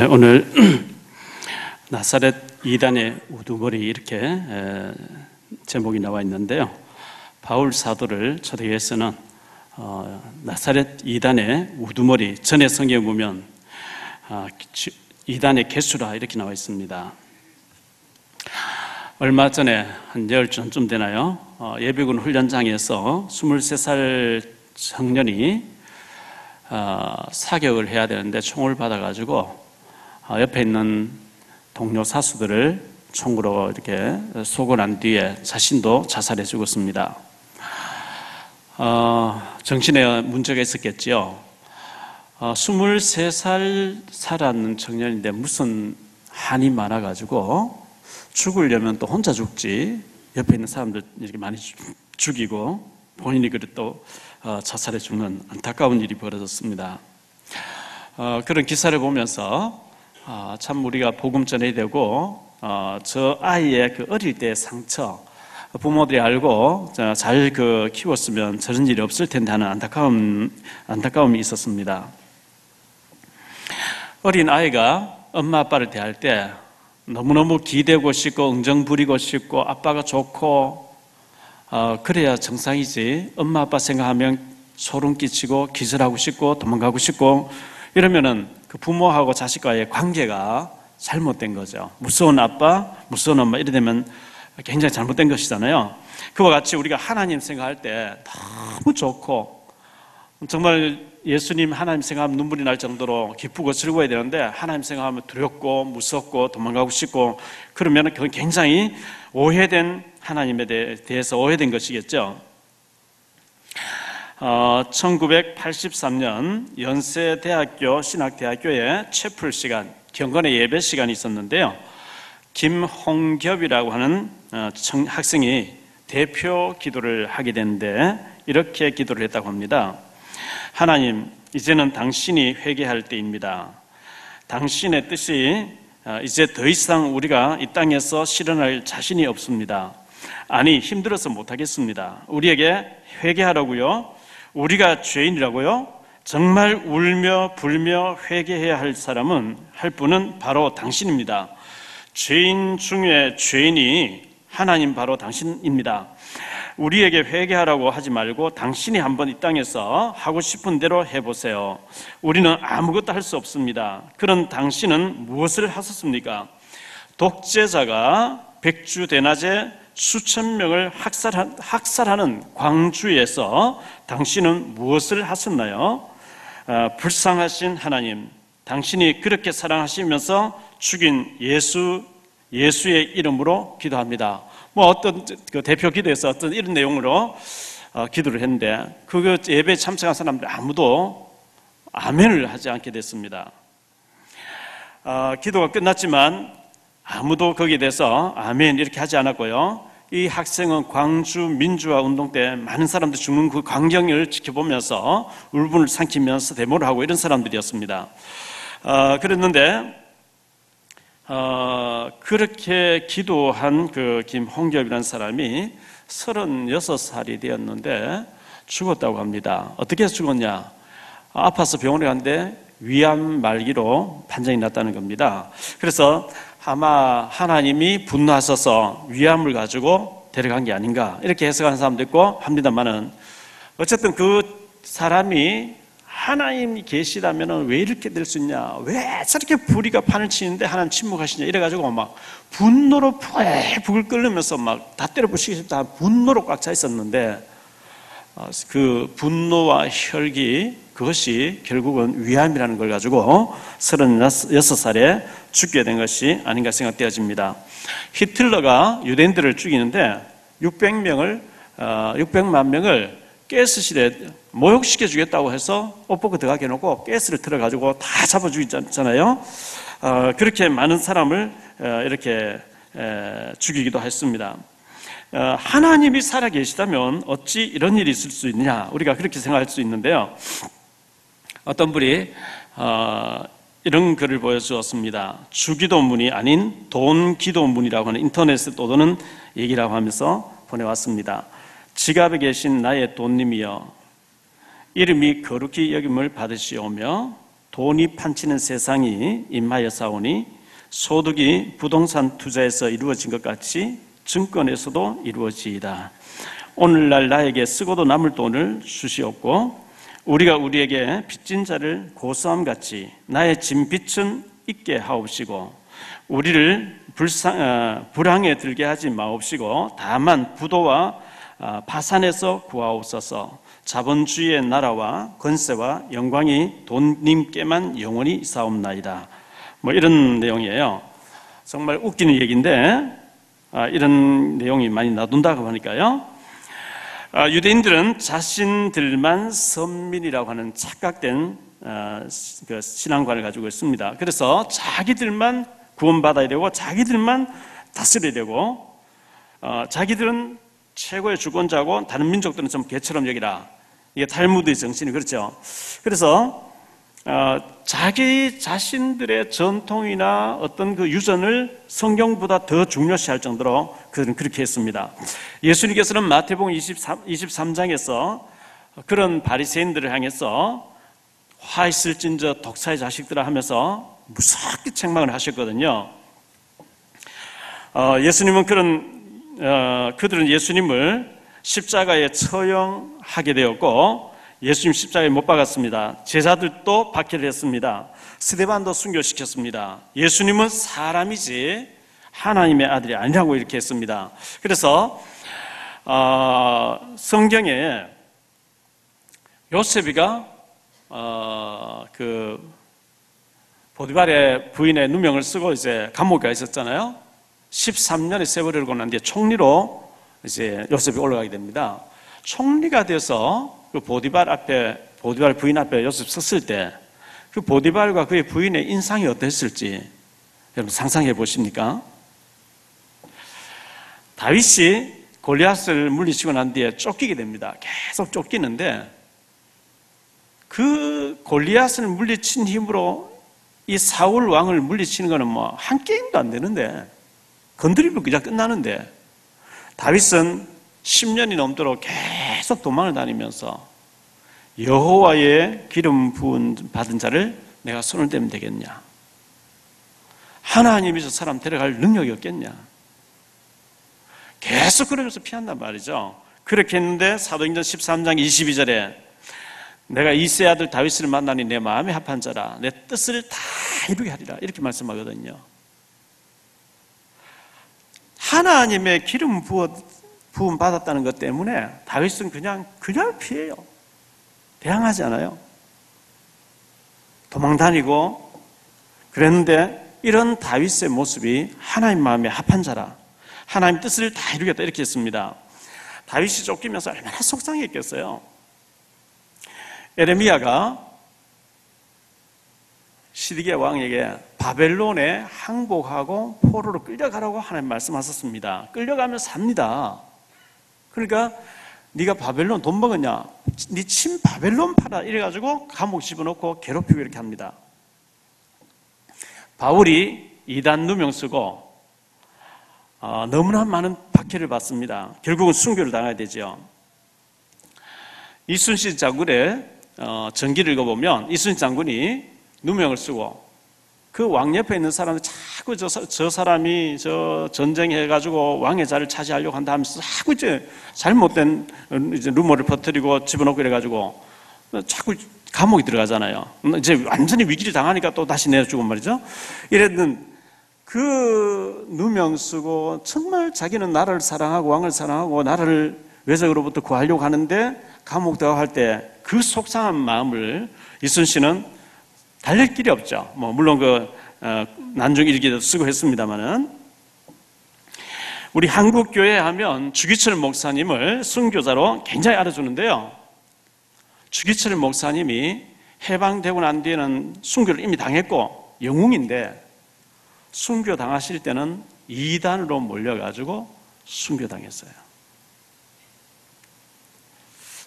오늘 나사렛 이단의 우두머리 이렇게 제목이 나와 있는데요. 바울 사도를 초대교회에서는 나사렛 이단의 우두머리, 전에 성경에 보면 이단의 개수라 이렇게 나와 있습니다. 얼마 전에 한 열 전쯤 되나요? 예비군 훈련장에서 23살 청년이 사격을 해야 되는데 총을 받아가지고 옆에 있는 동료 사수들을 총으로 이렇게 쏘고 난 뒤에 자신도 자살해 죽었습니다. 정신에 문제가 있었겠지요. 23살 살았는 청년인데 무슨 한이 많아가지고 죽으려면 또 혼자 죽지, 옆에 있는 사람들 이렇게 많이 죽이고 본인이 그래 또 자살해 죽는 안타까운 일이 벌어졌습니다. 그런 기사를 보면서 참 우리가 복음 전해야 되고, 저 아이의 그 어릴 때의 상처, 부모들이 알고 잘 키웠으면 저런 일이 없을 텐데 하는 안타까움이 있었습니다. 어린 아이가 엄마 아빠를 대할 때 너무너무 기대고 싶고 응정 부리고 싶고 아빠가 좋고 그래야 정상이지, 엄마 아빠 생각하면 소름 끼치고 기절하고 싶고 도망가고 싶고 이러면은 그 부모하고 자식과의 관계가 잘못된 거죠. 무서운 아빠, 무서운 엄마 이래 되면 굉장히 잘못된 것이잖아요. 그와 같이 우리가 하나님 생각할 때 너무 좋고 정말 예수님 하나님 생각하면 눈물이 날 정도로 기쁘고 즐거워야 되는데 하나님 생각하면 두렵고 무섭고 도망가고 싶고 그러면 그건 굉장히 오해된 하나님에 대해서 오해된 것이겠죠. 1983년 연세대학교 신학대학교에 채플 시간, 경건의 예배 시간이 있었는데요. 김홍겹이라고 하는 학생이 대표 기도를 하게 됐는데 이렇게 기도를 했다고 합니다. 하나님, 이제는 당신이 회개할 때입니다. 당신의 뜻이 이제 더 이상 우리가 이 땅에서 실현할 자신이 없습니다. 아니, 힘들어서 못하겠습니다. 우리에게 회개하라고요? 우리가 죄인이라고요? 정말 울며 불며 회개해야 할 분은 바로 당신입니다. 죄인 중에 죄인이 하나님 바로 당신입니다. 우리에게 회개하라고 하지 말고 당신이 한번 이 땅에서 하고 싶은 대로 해보세요. 우리는 아무것도 할 수 없습니다. 그런 당신은 무엇을 하셨습니까? 독재자가 백주대낮에 수천 명을 학살하는 광주에서 당신은 무엇을 하셨나요? 불쌍하신 하나님, 당신이 그렇게 사랑하시면서 죽인 예수의 이름으로 기도합니다. 어떤 그 대표 기도에서 어떤 이런 내용으로 기도를 했는데 그 예배에 참석한 사람들 아무도 아멘을 하지 않게 됐습니다. 기도가 끝났지만 아무도 거기에 대해서 아멘 이렇게 하지 않았고요. 이 학생은 광주 민주화 운동 때 많은 사람들이 죽는 그 광경을 지켜보면서 울분을 삼키면서 데모를 하고 이런 사람들이었습니다. 그랬는데 그렇게 기도한 그 김홍겹이라는 사람이 36살이 되었는데 죽었다고 합니다. 어떻게 해서 죽었냐? 아파서 병원에 갔는데 위암 말기로 판정이 났다는 겁니다. 그래서 아마 하나님이 분노하셔서 위암을 가지고 데려간 게 아닌가 이렇게 해석하는 사람도 있고 합니다만은 어쨌든 그 사람이 하나님이 계시다면 왜 이렇게 될 수 있냐, 왜 저렇게 불의가 판을 치는데 하나님 침묵하시냐 이래가지고 막 분노로 북을 끓으면서 막 다 때려부시기 싶다 분노로 꽉 차 있었는데 그 분노와 혈기 그것이 결국은 위암이라는 걸 가지고 36살에 죽게 된 것이 아닌가 생각되어집니다. 히틀러가 유대인들을 죽이는데 600만 명을 가스실에 모욕시켜 주겠다고 해서 옷 벗고 들어가게 해놓고 가스를 틀어가지고 다 잡아 죽이잖아요. 그렇게 많은 사람을 이렇게 죽이기도 했습니다. 하나님이 살아계시다면 어찌 이런 일이 있을 수 있느냐, 우리가 그렇게 생각할 수 있는데요. 어떤 분이 이런 글을 보여주었습니다. 주기도문이 아닌 돈기도문이라고 하는 인터넷에 떠도는 얘기라고 하면서 보내왔습니다. 지갑에 계신 나의 돈님이여, 이름이 거룩히 여김을 받으시오며 돈이 판치는 세상이 임하여사오니 소득이 부동산 투자에서 이루어진 것 같이 증권에서도 이루어지이다. 오늘날 나에게 쓰고도 남을 돈을 주시옵고 우리가 우리에게 빚진 자를 고소함같이 나의 진 빚은 있게 하옵시고 우리를 불황에 들게 하지 마옵시고 다만 부도와 파산에서 구하옵소서. 자본주의의 나라와 권세와 영광이 돈님께만 영원히 있사옵나이다. 뭐 이런 내용이에요. 정말 웃기는 얘기인데 이런 내용이 많이 나돈다고 하니까요. 유대인들은 자신들만 선민이라고 하는 착각된 그 신앙관을 가지고 있습니다. 그래서 자기들만 구원받아야 되고 자기들만 다스려야 되고 자기들은 최고의 주권자고 다른 민족들은 좀 개처럼 여기라. 이게 탈무드의 정신이 그렇죠. 그래서 자기 자신들의 전통이나 어떤 그 유전을 성경보다 더 중요시할 정도로 그들은 그렇게 했습니다. 예수님께서는 마태복음 23장에서 그런 바리새인들을 향해서 화 있을진저 독사의 자식들아 하면서 무섭게 책망을 하셨거든요. 예수님은 그들은 예수님을 십자가에 처형하게 되었고 예수님 십자가에 못 박았습니다. 제자들도 박해를 했습니다. 스데반도 순교시켰습니다. 예수님은 사람이지 하나님의 아들이 아니라고 이렇게 했습니다. 그래서 성경에 요셉이가 그 보디발의 부인의 누명을 쓰고 이제 감옥에 있었잖아요. 13년의 세월을 보낸 뒤에 총리로 이제 요셉이 올라가게 됩니다. 총리가 돼서 그 보디발 부인 앞에 요셉 섰을 때 그 보디발과 그의 부인의 인상이 어땠을지 여러분 상상해 보십니까? 다윗이 골리앗을 물리치고 난 뒤에 쫓기게 됩니다. 계속 쫓기는데 그 골리앗을 물리친 힘으로 이 사울 왕을 물리치는 거는 뭐 한 게임도 안 되는데 건드리면 그냥 끝나는데 다윗은 10년이 넘도록 계속 도망을 다니면서 여호와의 기름 부은 받은 자를 내가 손을 대면 되겠냐? 하나님이 저 사람 데려갈 능력이 없겠냐? 계속 그러면서 피한단 말이죠. 그렇게 했는데 사도행전 13장 22절에 내가 이새의 아들 다윗을 만나니 내 마음에 합한 자라 내 뜻을 다 이루게 하리라 이렇게 말씀하거든요. 하나님의 기름 부음 받았다는 것 때문에 다윗은 그냥 피해요. 대항하지 않아요. 도망 다니고 그랬는데 이런 다윗의 모습이 하나님 마음에 합한 자라 하나님 뜻을 다 이루겠다 이렇게 했습니다. 다윗이 쫓기면서 얼마나 속상했겠어요. 에레미야가 시드기야 왕에게 바벨론에 항복하고 포로로 끌려가라고 하나님 말씀하셨습니다. 끌려가면 삽니다. 그러니까 네가 바벨론 돈 먹었냐? 네 친 바벨론 팔아 이래가지고 감옥 집어넣고 괴롭히고 이렇게 합니다. 바울이 이단 누명 쓰고 너무나 많은 박해를 받습니다. 결국은 순교를 당해야 되죠. 이순신 장군의 전기를 읽어보면 이순신 장군이 누명을 쓰고 그 왕 옆에 있는 사람은 자꾸 저 사람이 전쟁해가지고 왕의 자리를 차지하려고 한다 하면서 자꾸 이제 잘못된 이제 루머를 퍼뜨리고 집어넣고 이래가지고 자꾸 감옥에 들어가잖아요. 이제 완전히 위기를 당하니까 또 다시 내려주고 말이죠. 이랬는 그 누명 쓰고 정말 자기는 나라를 사랑하고 왕을 사랑하고 나라를 외적으로부터 구하려고 하는데 감옥 들어갈 때 그 속상한 마음을 이순신은 달랠 길이 없죠. 물론 난중 일기도 쓰고 했습니다만은 우리 한국 교회 하면 주기철 목사님을 순교자로 굉장히 알아주는데요. 주기철 목사님이 해방되고 난 뒤에는 순교를 이미 당했고 영웅인데 순교 당하실 때는 이단으로 몰려가지고 순교 당했어요.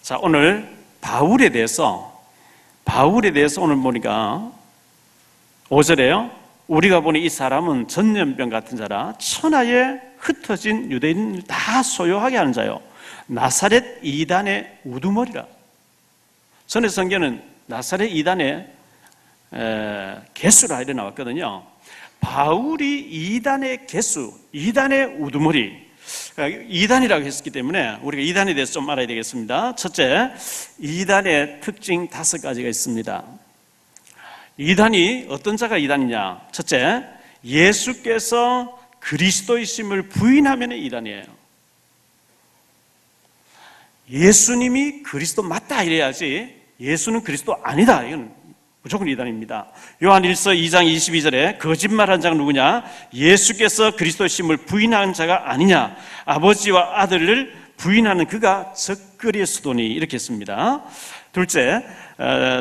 자, 오늘 바울에 대해서 오늘 보니까 5절에요. 우리가 보니 이 사람은 전염병 같은 자라 천하에 흩어진 유대인을 다 소유하게 하는 자요. 나사렛 이단의 우두머리라. 전에 성경은 나사렛 이단의 개수라 이래 나왔거든요. 바울이 이단의 개수, 이단의 우두머리, 이단이라고 했기 때문에 우리가 이단에 대해서 좀 알아야 되겠습니다. 첫째, 이단의 특징 5가지가 있습니다. 이단이 어떤 자가 이단이냐? 첫째, 예수께서 그리스도이심을 부인하면 이단이에요. 예수님이 그리스도 맞다 이래야지 예수는 그리스도 아니다, 이건 무조건 이단입니다. 요한 1서 2장 22절에 거짓말한 자가 누구냐? 예수께서 그리스도이심을 부인하는 자가 아니냐? 아버지와 아들을 부인하는 그가 적그리스도니, 이렇게 했습니다. 둘째,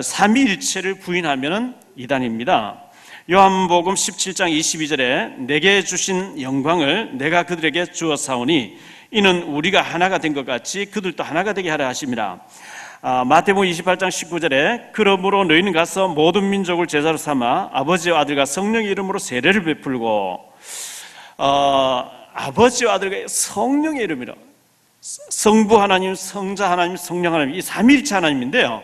삼위일체를 부인하면 이단입니다. 요한복음 17장 22절에 내게 주신 영광을 내가 그들에게 주었사오니 이는 우리가 하나가 된 것 같이 그들도 하나가 되게 하라 하심이라. 마태복음 28장 19절에 그러므로 너희는 가서 모든 민족을 제자로 삼아 아버지와 아들과 성령의 이름으로 세례를 베풀고, 아버지와 아들과 성령의 이름이라, 성부 하나님, 성자 하나님, 성령 하나님, 이 삼위일체 하나님인데요,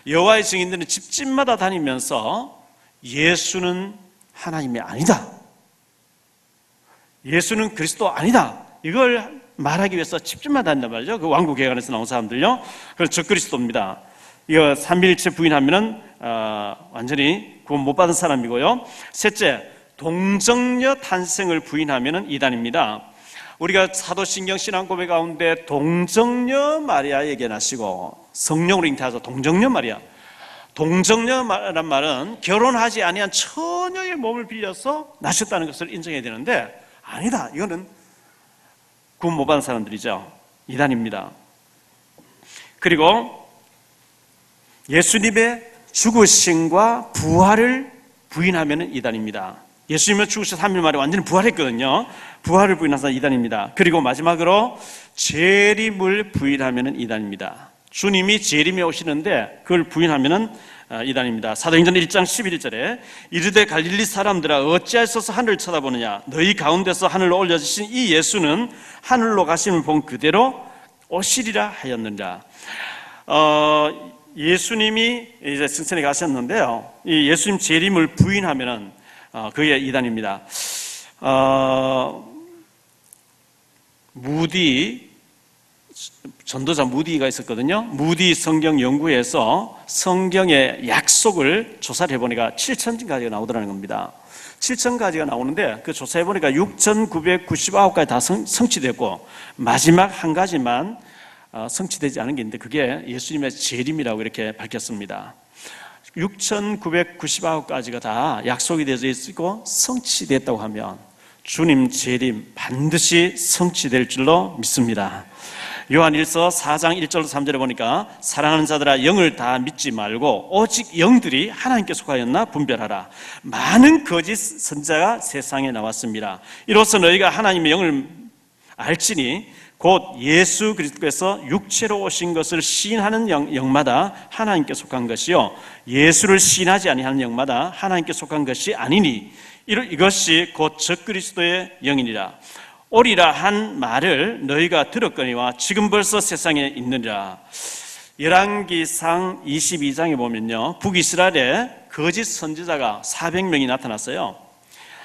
여호와의 증인들은 집집마다 다니면서 예수는 하나님이 아니다, 예수는 그리스도 아니다, 이걸 말하기 위해서 집집마다 한단 말이죠. 그 왕국개혁안에서 나온 사람들요. 그래서 적그리스도입니다. 이거 삼위일체 부인하면은 완전히 구원 못 받은 사람이고요. 셋째, 동정녀 탄생을 부인하면은 이단입니다. 우리가 사도신경 신앙고백 가운데 동정녀 마리아에게 나시고 성령으로 잉태하셔서 동정녀 마리아. 동정녀란 말은 결혼하지 아니한 처녀의 몸을 빌려서 나셨다는 것을 인정해야 되는데, 아니다, 이거는 구원 못 받은 사람들이죠. 이단입니다. 그리고 예수님의 죽으심과 부활을 부인하면 이단입니다. 예수님은 죽으셔서 3일 만에 완전히 부활했거든요. 부활을 부인한 사람은 이단입니다. 그리고 마지막으로 재림을 부인하면 이단입니다. 주님이 재림에 오시는데 그걸 부인하면 이단입니다. 사도행전 1장 11절에 이르되 갈릴리 사람들아 어찌하여서 하늘을 쳐다보느냐? 너희 가운데서 하늘로 올려주신 이 예수는 하늘로 가심을 본 그대로 오시리라 하였느니라. 예수님이 이제 승천에 가셨는데요, 이 예수님 재림을 부인하면은 그게 이단입니다. 전도자 무디가 있었거든요. 무디 성경 연구에서 성경의 약속을 조사를 해보니까 7,000가지가 나오더라는 겁니다. 7,000가지가 나오는데 그 조사해보니까 6,999가지 다 성취됐고 마지막 한 가지만 성취되지 않은 게 있는데 그게 예수님의 재림이라고 이렇게 밝혔습니다. 6,999가지가 다 약속이 되어 있고 성취됐다고 하면 주님 재림 반드시 성취될 줄로 믿습니다. 요한 1서 4장 1절 3절에 보니까 사랑하는 자들아 영을 다 믿지 말고 오직 영들이 하나님께 속하였나 분별하라. 많은 거짓 선지자가 세상에 나왔습니다. 이로써 너희가 하나님의 영을 알지니 곧 예수 그리스도께서 육체로 오신 것을 시인하는 영마다 하나님께 속한 것이요 예수를 시인하지 아니하는 영마다 하나님께 속한 것이 아니니 이것이 곧 적그리스도의 영이니라. 오리라 한 말을 너희가 들었거니와 지금 벌써 세상에 있느니라. 열왕기상 22장에 보면요, 북이스라엘에 거짓 선지자가 400명이 나타났어요.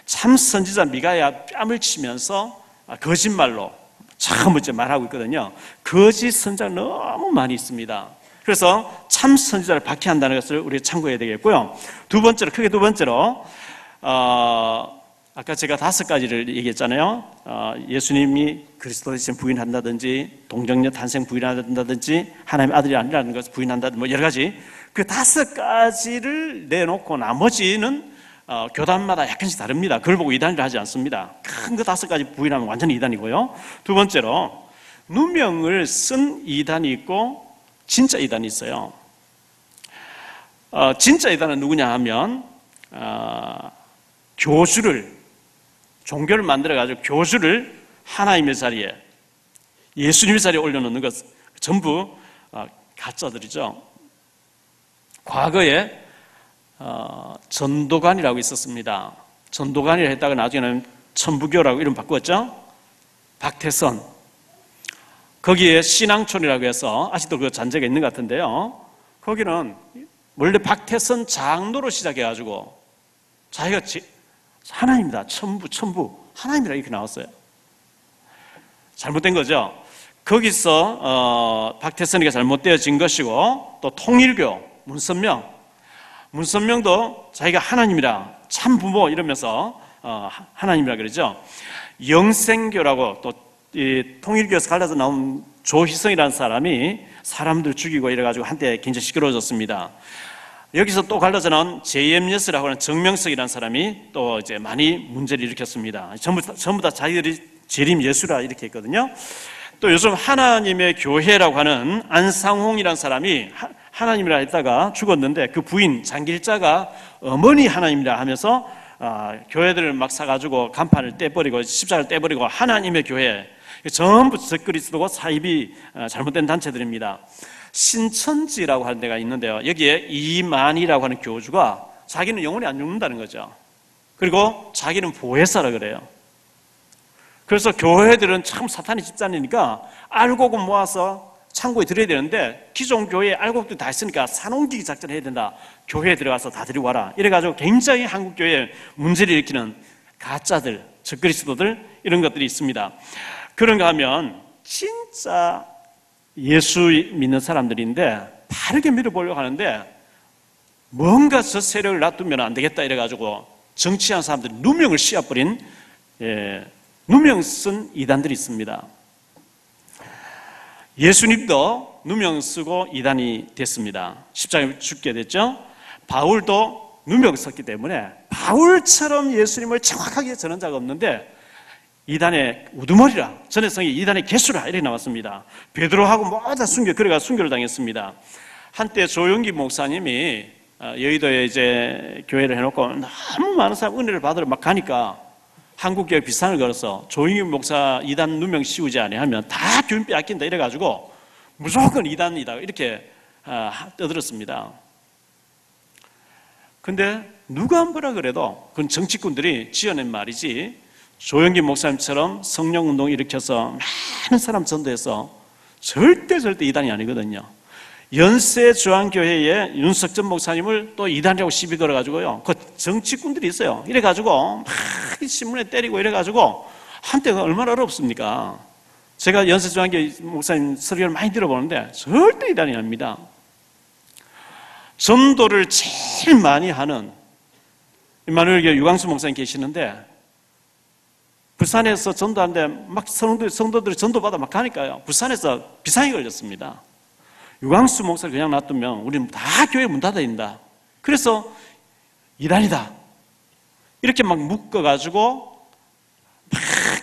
참 선지자 미가야 뺨을 치면서 거짓말로 참 멋지게 말하고 있거든요. 거짓 선지자가 너무 많이 있습니다. 그래서 참 선지자를 박해한다는 것을 우리가 참고해야 되겠고요. 크게 두 번째로 아까 제가 5가지를 얘기했잖아요. 예수님이 그리스도이심 부인한다든지 동정녀 탄생 부인한다든지 하나님의 아들이 아니라는 것을 부인한다든지 뭐 여러 가지, 그 5가지를 내놓고 나머지는 교단마다 약간씩 다릅니다. 그걸 보고 이단이라 하지 않습니다. 큰 거 5가지 부인하면 완전히 이단이고요. 두 번째로 누명을 쓴 이단이 있고 진짜 이단이 있어요. 진짜 이단은 누구냐 하면 종교를 만들어가지고 교주를 하나님의 자리에, 예수님의 자리에 올려놓는 것 전부 가짜들이죠. 과거에 전도관이라고 있었습니다. 전도관이라 했다가 나중에는 천부교라고 이름 바꾸었죠. 박태선. 거기에 신앙촌이라고 해서 아직도 그 잔재가 있는 것 같은데요, 거기는 원래 박태선 장로로 시작해가지고 자기가 하나님이다, 천부 하나님이라 이렇게 나왔어요. 잘못된 거죠. 거기서 박태선이가 잘못되어진 것이고, 또 통일교 문선명도 자기가 하나님이라, 참 부모 이러면서 하나님이라 그러죠. 영생교라고, 또 이 통일교에서 갈라서 나온 조희성이라는 사람이 사람들 죽이고 이래가지고 한때 굉장히 시끄러워졌습니다. 여기서 또 갈라져 나온 JMS라고 하는 정명석이라는 사람이 또 이제 많이 문제를 일으켰습니다. 전부 다 자기들이 재림 예수라 이렇게 했거든요. 또 요즘 하나님의 교회라고 하는 안상홍이라는 사람이 하나님이라 했다가 죽었는데, 그 부인 장길자가 어머니 하나님이라 하면서 교회들을 막 사가지고 간판을 떼버리고 십자가를 떼버리고 하나님의 교회, 전부 적그리스도고 사입이 잘못된 단체들입니다. 신천지라고 하는 데가 있는데요, 여기에 이만희라고 하는 교주가 자기는 영혼이 안 죽는다는 거죠. 그리고 자기는 보혜사라 그래요. 그래서 교회들은 참 사탄의 집단이니까 알곡은 모아서 창고에 들여야 되는데, 기존 교회에 알곡도 다 있으니까 산옮기기 작전을 해야 된다, 교회에 들어가서 다 데리고와라, 이래가지고 굉장히 한국교회에 문제를 일으키는 가짜들, 적그리스도들, 이런 것들이 있습니다. 그런가 하면 진짜 예수 믿는 사람들인데 바르게 믿어보려고 하는데, 뭔가 저 세력을 놔두면 안 되겠다 이래가지고 정치한 사람들이 누명을 씌워버린 누명 쓴 이단들이 있습니다. 예수님도 누명 쓰고 이단이 됐습니다. 십자가에 죽게 됐죠. 바울도 누명 썼기 때문에 바울처럼 예수님을 정확하게 전한 자가 없는데, 이단의 우두머리라, 전해성이 이단의 개수라 이렇게 나왔습니다. 베드로하고 모두 다 그래가 순교를 당했습니다. 한때 조용기 목사님이 여의도에 이제 교회를 해놓고 너무 많은 사람 은혜를 받으러 막 가니까 한국교회 비상을 걸어서 조용기 목사 이단 누명 씌우지 아니하면 다 교인 빼앗긴다 이래가지고 무조건 이단이다 이렇게 떠들었습니다. 근데 누가 뭐라 그래도 그건 정치꾼들이 지어낸 말이지, 조영기 목사님처럼 성령운동 일으켜서 많은 사람 전도해서 절대 이단이 아니거든요. 연세주한교회에 윤석전 목사님을 또 이단이라고 시비 걸어가지고요, 그 정치꾼들이 있어요. 이래가지고 막 신문에 때리고 이래가지고 한때가 얼마나 어렵습니까? 제가 연세주한교회 목사님 설교를 많이 들어보는데 절대 이단이 아닙니다. 전도를 제일 많이 하는 임마누엘교회 유광수 목사님 계시는데, 부산에서 전도하는데 막 성도들이 전도받아 막 가니까요, 부산에서 비상이 걸렸습니다. 유광수 목사를 그냥 놔두면 우리는 다 교회 문 닫아야 된다. 그래서 이단이다 이렇게 막 묶어가지고 막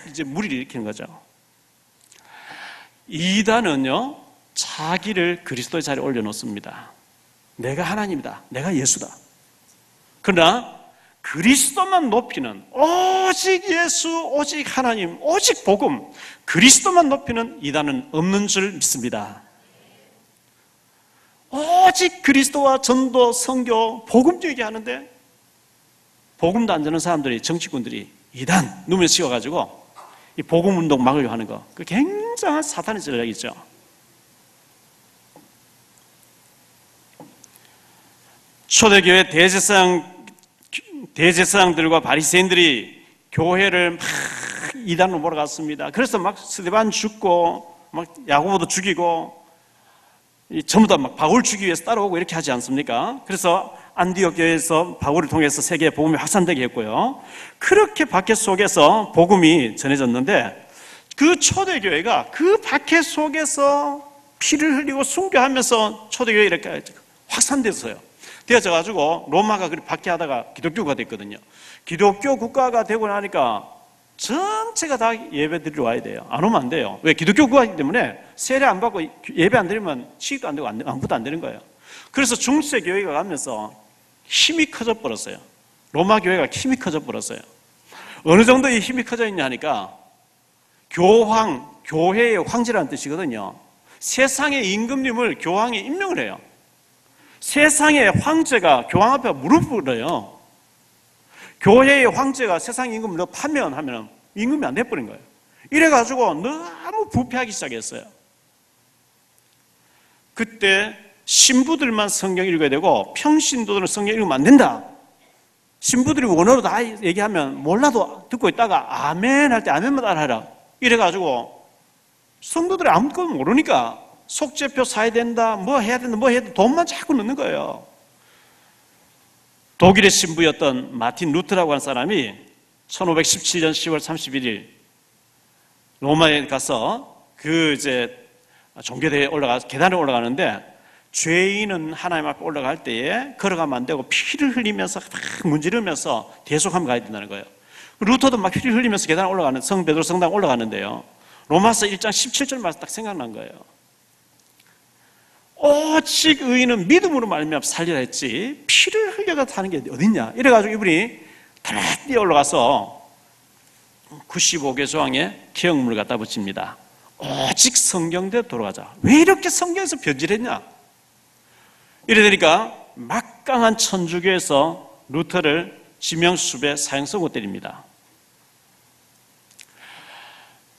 이제 무리를 일으키는 거죠. 이단은요, 자기를 그리스도의 자리에 올려놓습니다. 내가 하나님이다, 내가 예수다. 그러나 그리스도만 높이는, 오직 예수, 오직 하나님, 오직 복음, 그리스도만 높이는 이단은 없는 줄 믿습니다. 오직 그리스도와 전도, 선교, 복음 얘기하는데 복음도 안 되는 사람들이, 정치꾼들이 이단 누면 씌워가지고 이 복음 운동 막으려고 하는 거, 그 굉장한 사탄의 전략이죠. 초대교회 대제사장들과 바리새인들이 교회를 막 이단으로 몰아갔습니다. 그래서 막 스데반 죽고 막 야고보도 죽이고 전부 다 막 바울 죽이기 위해서 따라오고 이렇게 하지 않습니까? 그래서 안디옥 교회에서 바울을 통해서 세계에 복음이 확산되게 했고요. 그렇게 박해 속에서 복음이 전해졌는데, 그 초대교회가 그 박해 속에서 피를 흘리고 순교하면서 초대교회 이렇게 확산됐어요. 되어져가지고 로마가 그렇게 박해하다가 기독교가 됐거든요. 기독교 국가가 되고 나니까 전체가 다 예배 드리러 와야 돼요. 안 오면 안 돼요. 왜? 기독교 국가이기 때문에 세례 안 받고 예배 안 드리면 취직도 안 되고 아무것도 안 되는 거예요. 그래서 중세 교회가 가면서 힘이 커져 버렸어요. 로마 교회가 힘이 커져 버렸어요. 어느 정도 이 힘이 커져 있냐 하니까, 교황, 교회의 황제라는 뜻이거든요. 세상의 임금님을 교황이 임명을 해요. 세상의 황제가 교황 앞에 무릎 꿇어요. 교회의 황제가 세상 임금을 파면하면 임금이 안 돼버린 거예요. 이래가지고 너무 부패하기 시작했어요. 그때 신부들만 성경 읽어야 되고 평신도들은 성경 읽으면 안 된다. 신부들이 원어로 다 얘기하면 몰라도 듣고 있다가 아멘 할 때 아멘만 따라하라. 이래가지고 성도들이 아무것도 모르니까 속죄표 사야 된다, 뭐 해야 된다, 뭐 해야 된다, 돈만 자꾸 넣는 거예요. 독일의 신부였던 마틴 루터라고 하는 사람이 1517년 10월 31일 로마에 가서 종교대회에 계단에 올라가는데 죄인은 하나님 앞에 올라갈 때에 걸어가면 안 되고 피를 흘리면서 막 문지르면서 대속하면 가야 된다는 거예요. 루터도 막 피를 흘리면서 계단에 올라가는 성 베드로 성당 올라가는데요. 로마서 1장 17절 말씀 딱 생각난 거예요. 오직 의인은 믿음으로 말미암아 살리라 했지 피를 흘려가 사는 게 어딨냐. 이래가지고 이분이 달라 뛰어 올라가서 95개 조항에 기억문을 갖다 붙입니다. 오직 성경대로 돌아가자. 왜 이렇게 성경에서 변질했냐. 이러니까 막강한 천주교에서 루터를 지명수배 사형선고 때립니다.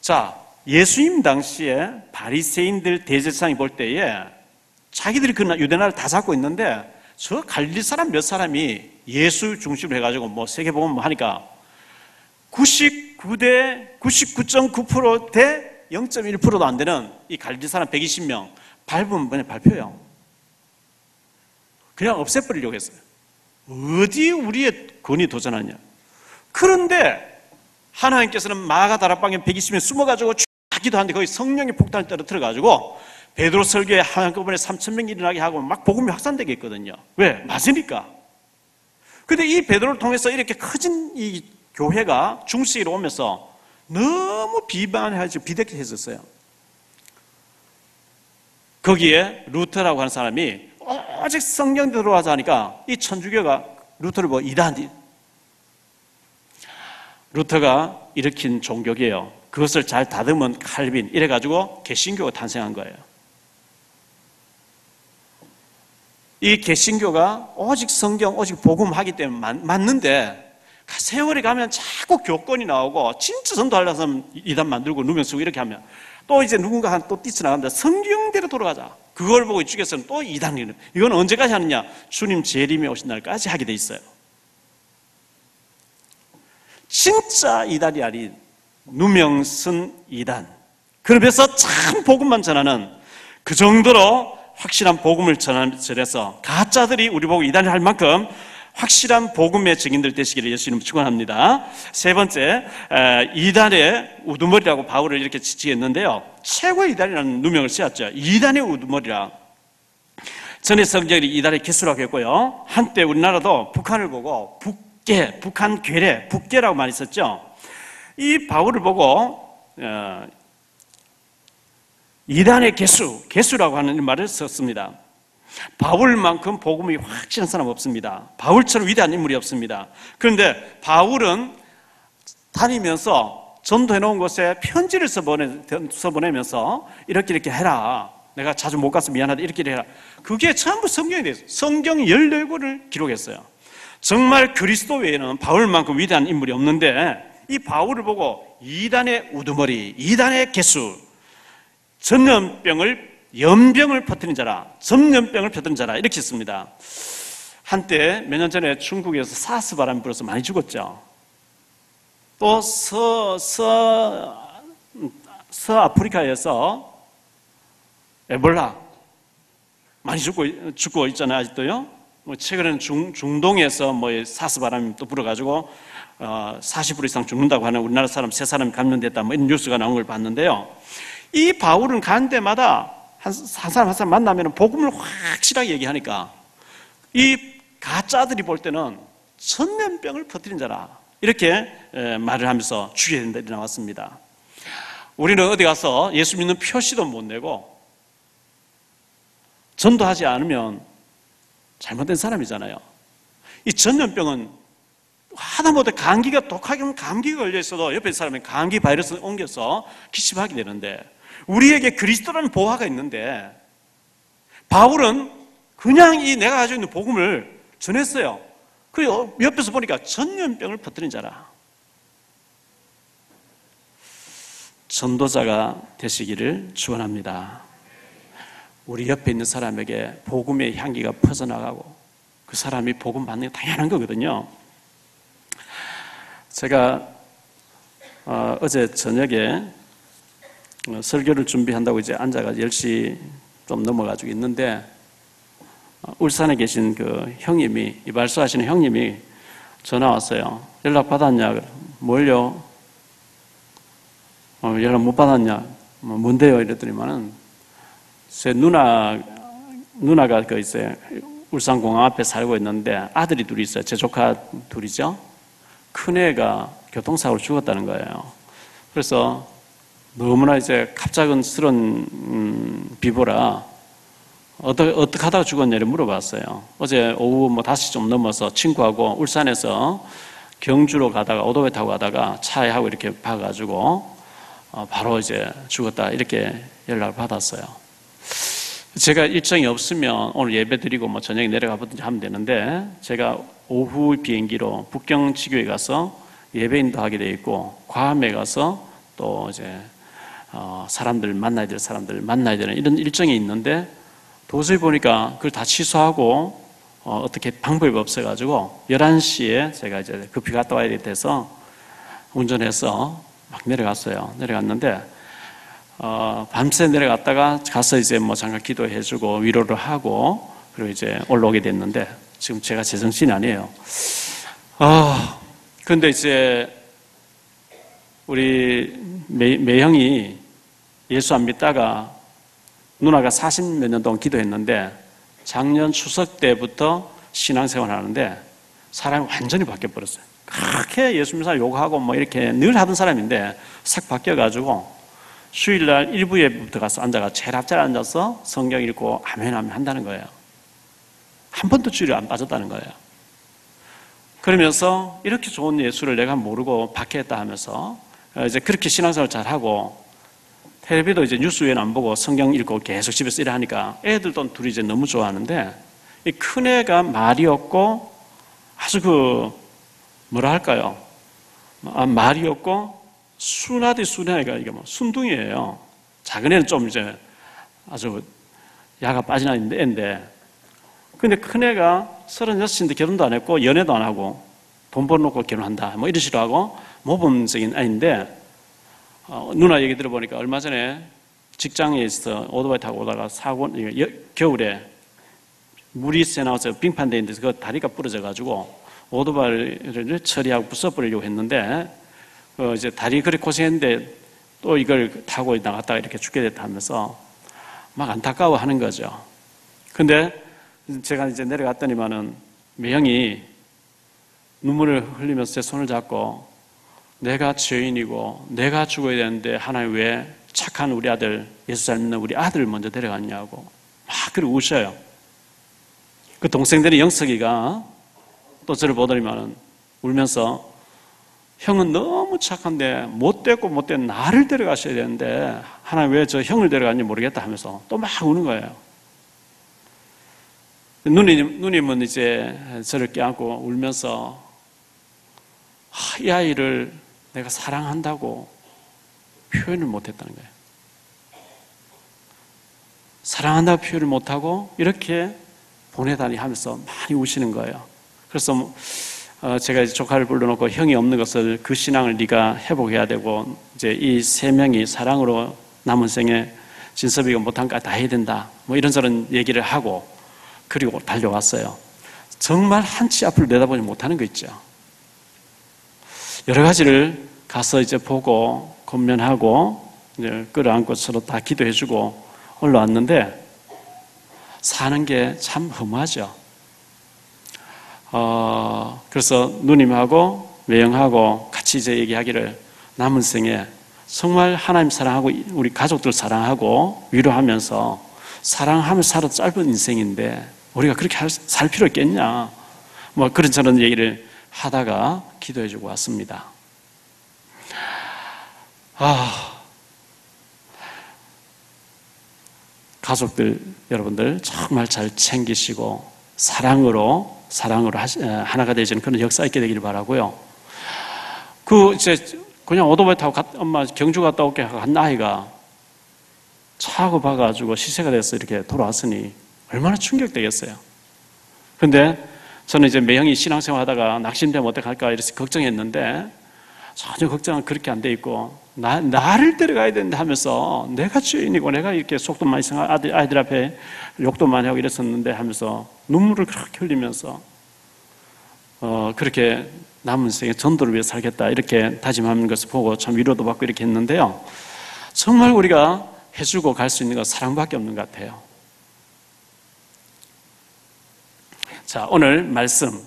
자, 예수님 당시에 바리새인들 대제사장이 볼 때에 자기들이 그 유대나라를 다 잡고 있는데 저 갈릴리 사람 몇 사람이 예수 중심으로 해가지고 뭐 세계복음 하니까 99.9% 대 0.1%도 안 되는 이 갈릴리 사람 120명 밟으면 그냥 발표예요. 그냥 없애버리려고 했어요. 어디 우리의 권위 도전하냐. 그런데 하나님께서는 마가 다락방에 120명 숨어가지고 기도 하는데 거기 성령의 폭탄을 떨어뜨려가지고 베드로 설교에 한꺼번에 3,000명이 일어나게 하고 막 복음이 확산되게 했거든요. 왜? 맞으니까. 근데 이 베드로를 통해서 이렇게 커진 이 교회가 중세기로 오면서 너무 비대해졌어요. 거기에 루터라고 하는 사람이 오직 성경대로 들어와서 하니까 이 천주교가 루터를 보고 이단. 루터가 일으킨 종교개혁, 그것을 잘 다듬은 칼빈, 이래가지고 개신교가 탄생한 거예요. 이 개신교가 오직 성경, 오직 복음 하기 때문에 맞는데 세월이 가면 자꾸 교권이 나오고 진짜 전도하려고 하면 이단 만들고 누명 쓰고 이렇게 하면 또 이제 누군가 또 뛰쳐나갑니다. 성경대로 돌아가자. 그걸 보고 이쪽에서는 또 이단이는 이건 언제까지 하느냐? 주님 재림이 오신 날까지 하게 돼 있어요. 진짜 이단이 아닌 누명쓴 이단. 그러면서 참 복음만 전하는 그 정도로 확실한 복음을 전해서 가짜들이 우리 보고 이단을 할 만큼 확실한 복음의 증인들 되시기를 예수님 축원합니다. 세 번째, 이단의 우두머리라고 바울을 이렇게 지칭했는데요. 최고의 이단이라는 누명을 씌웠죠. 이단의 우두머리라. 전에 성경이 이단의 개수라고 했고요. 한때 우리나라도 북한을 보고 북한 괴뢰, 북괴라고 많이 썼죠. 이 바울을 보고 이단의 개수라고 하는 말을 썼습니다. 바울만큼 복음이 확실한 사람 없습니다. 바울처럼 위대한 인물이 없습니다. 그런데 바울은 다니면서 전도해 놓은 곳에 편지를 써보내면서 이렇게 해라. 내가 자주 못 가서 미안하다. 이렇게 해라. 그게 전부 성경이 됐어요. 성경 14권을 기록했어요. 정말 그리스도 외에는 바울만큼 위대한 인물이 없는데 이 바울을 보고 이단의 우두머리, 이단의 개수, 연병을 퍼뜨린 자라, 전염병을 퍼뜨린 자라 이렇게 했습니다. 한때 몇 년 전에 중국에서 사스 바람이 불어서 많이 죽었죠. 또 서아프리카에서 에볼라 많이 죽고 있잖아요. 아직도요. 최근에는 중동에서 사스 바람이 또 불어가지고 40% 이상 죽는다고 하는 우리나라 사람 3사람이 감염됐다 이런 뉴스가 나온 걸 봤는데요. 이 바울은 간 데마다 한 사람 만나면 복음을 확실하게 얘기하니까 이 가짜들이 볼 때는 전염병을 퍼뜨린 자라 이렇게 말을 하면서 죽여야 된다 이렇게 나왔습니다. 우리는 어디 가서 예수 믿는 표시도 못 내고 전도하지 않으면 잘못된 사람이잖아요. 이 전염병은 하다못해 감기가 독하게 감기가 걸려 있어도 옆에 사람이 감기 바이러스를 옮겨서 기침하게 되는데 우리에게 그리스도라는 보화가 있는데 바울은 그냥 이 내가 가지고 있는 복음을 전했어요. 그리고 옆에서 보니까 전염병을 퍼뜨린 자라. 전도자가 되시기를 축원합니다. 우리 옆에 있는 사람에게 복음의 향기가 퍼져나가고 그 사람이 복음 받는 게 당연한 거거든요. 제가 어제 저녁에 설교를 준비한다고 이제 앉아가 10시 좀 넘어가지고 있는데 울산에 계신 그 형님이, 이발소 하시는 형님이 전화 왔어요. 연락 받았냐? 뭘요? 연락 못 받았냐? 뭔데요? 이랬더니만은 제 누나가 그 이제 울산공항 앞에 살고 있는데 아들이 둘이 있어요. 제 조카 둘이죠. 큰애가 교통사고로 죽었다는 거예요. 그래서 너무나 이제 갑작스런 비보라 어떻게 하다가 죽었냐를 물어봤어요. 어제 오후 5시 넘어서 친구하고 울산에서 경주로 가다가 오토바이 타고 가다가 차에 하고 이렇게 봐가지고 바로 이제 죽었다 이렇게 연락을 받았어요. 제가 일정이 없으면 오늘 예배 드리고 저녁에 내려가 보든지 하면 되는데 제가 오후 비행기로 북경지교에 가서 예배인도 하게 돼 있고 괌에 가서 또 이제 사람들 만나야 될 사람들 만나야 되는 이런 일정이 있는데 도저히 보니까 그걸 다 취소하고 어떻게 방법이 없어가지고 11시에 제가 이제 급히 갔다 와야 돼서 운전해서 막 내려갔어요. 내려갔는데 밤새 내려갔다가 가서 이제 잠깐 기도해주고 위로를 하고 그리고 이제 올라오게 됐는데 지금 제가 제정신이 아니에요. 근데 이제 우리 매형이 예수 안 믿다가 누나가 40몇 년 동안 기도했는데 작년 추석 때부터 신앙생활 하는데 사람이 완전히 바뀌어버렸어요. 그렇게 예수 믿는 사람 욕하고 이렇게 늘 하던 사람인데 싹 바뀌어가지고 수요일날 1부 예배부터 가서 앉아가 제일 앞자리에 앉아서 성경 읽고 아멘 아멘 한다는 거예요. 한 번도 주일에 안 빠졌다는 거예요. 그러면서 이렇게 좋은 예수를 내가 모르고 박해했다 하면서 이제 그렇게 신앙생활 잘하고 텔레비도 이제 뉴스 외에는 안 보고 성경 읽고 계속 집에서 일을 하니까 애들도 둘이 이제 너무 좋아하는데 이 큰애가 말이 없고 아주 뭐라 할까요? 말이 없고 순하디 순애가 이게 순둥이에요. 작은 애는 좀 이제 아주 야가 빠진 애인데 근데 큰애가 36인데 결혼도 안 했고 연애도 안 하고 돈 벌어놓고 결혼한다 이런 식으로 하고 모범적인 아이인데 누나 얘기 들어보니까 얼마 전에 직장에 있어 오토바이 타고 오다가 겨울에 물이 새 나와서 빙판돼 있는데 그 다리가 부러져가지고 오토바이를 처리하고 부숴버리려고 했는데 이제 다리 그렇게 고생했는데 또 이걸 타고 나갔다가 이렇게 죽게 됐다 하면서 막 안타까워 하는 거죠. 근데 제가 이제 내려갔더니만은 매형이 눈물을 흘리면서 제 손을 잡고 내가 죄인이고 내가 죽어야 되는데 하나님 왜 착한 우리 아들 예수 잘 믿는 우리 아들을 먼저 데려갔냐고 막 그러고 우셔요. 그 동생들이 영석이가 또 저를 보더니만은 울면서 형은 너무 착한데 못됐고 못된 나를 데려가셔야 되는데 하나님 왜 저 형을 데려갔는지 모르겠다 하면서 또 막 우는 거예요. 누님은 이제 저를 껴안고 울면서 이 아이를 내가 사랑한다고 표현을 못했다는 거예요. 사랑한다고 표현을 못하고 이렇게 보내다니 하면서 많이 우시는 거예요. 그래서 제가 이제 조카를 불러놓고 형이 없는 것을 그 신앙을 네가 회복해야 되고 이제 이 세 명이 사랑으로 남은 생에 진섭이가 못한 거 다 해야 된다. 이런 저런 얘기를 하고 그리고 달려왔어요. 정말 한치 앞을 내다보지 못하는 거 있죠. 여러 가지를 가서 이제 보고 권면하고 이제 끌어안고 서로 다 기도해주고 올라왔는데 사는 게 참 험하죠. 그래서 누님하고 매형하고 같이 이제 얘기하기를 남은 생에 정말 하나님 사랑하고 우리 가족들 사랑하고 위로하면서 사랑하면서 살아도 짧은 인생인데 우리가 그렇게 살 필요 있겠냐 그런 저런 얘기를 하다가 기도해주고 왔습니다. 가족들 여러분들 정말 잘 챙기시고 사랑으로 하나가 되시는 그런 역사 있게 되기를 바라고요. 이제 그냥 오토바이 타고 엄마 경주 갔다 올게 한 아이가 차고 봐가지고 시체가 돼서 이렇게 돌아왔으니 얼마나 충격되겠어요. 근데 저는 이제 매형이 신앙생활 하다가 낙심되면 어떡할까 이래서 걱정했는데 전혀 걱정은 그렇게 안 돼 있고 나를 데려가야 된다 하면서 내가 주인이고 내가 이렇게 속도 많이 상한 아이들 앞에 욕도 많이 하고 이랬었는데 하면서 눈물을 그렇게 흘리면서 그렇게 남은 생에 전도를 위해 살겠다 이렇게 다짐하는 것을 보고 참 위로도 받고 이렇게 했는데요. 정말 우리가 해주고 갈 수 있는 건 사랑밖에 없는 것 같아요. 자, 오늘 말씀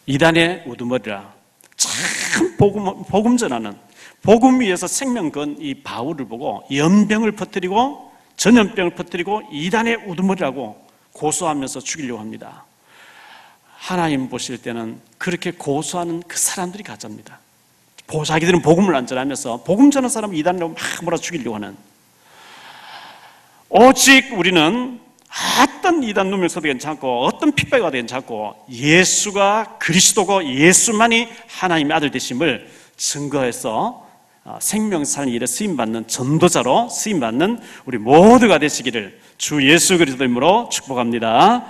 이단의 우두머리라. 참 복음 전하는 복음 위에서 생명 건 이 바울을 보고 연병을 퍼뜨리고 전염병을 퍼뜨리고 이단의 우두머리라고 고소하면서 죽이려고 합니다. 하나님 보실 때는 그렇게 고소하는 그 사람들이 가짜입니다. 자기들은 복음을 안 전하면서 복음 전하는 사람을 이단으로 막 몰아 죽이려고 하는, 오직 우리는 어떤 이단 누명서도 괜찮고 어떤 핍박이 와도 괜찮고 예수가 그리스도고 예수만이 하나님의 아들 되심을 증거해서 생명 사는 일에 쓰임받는 전도자로 쓰임받는 우리 모두가 되시기를 주 예수 그리스도 이름으로 축복합니다.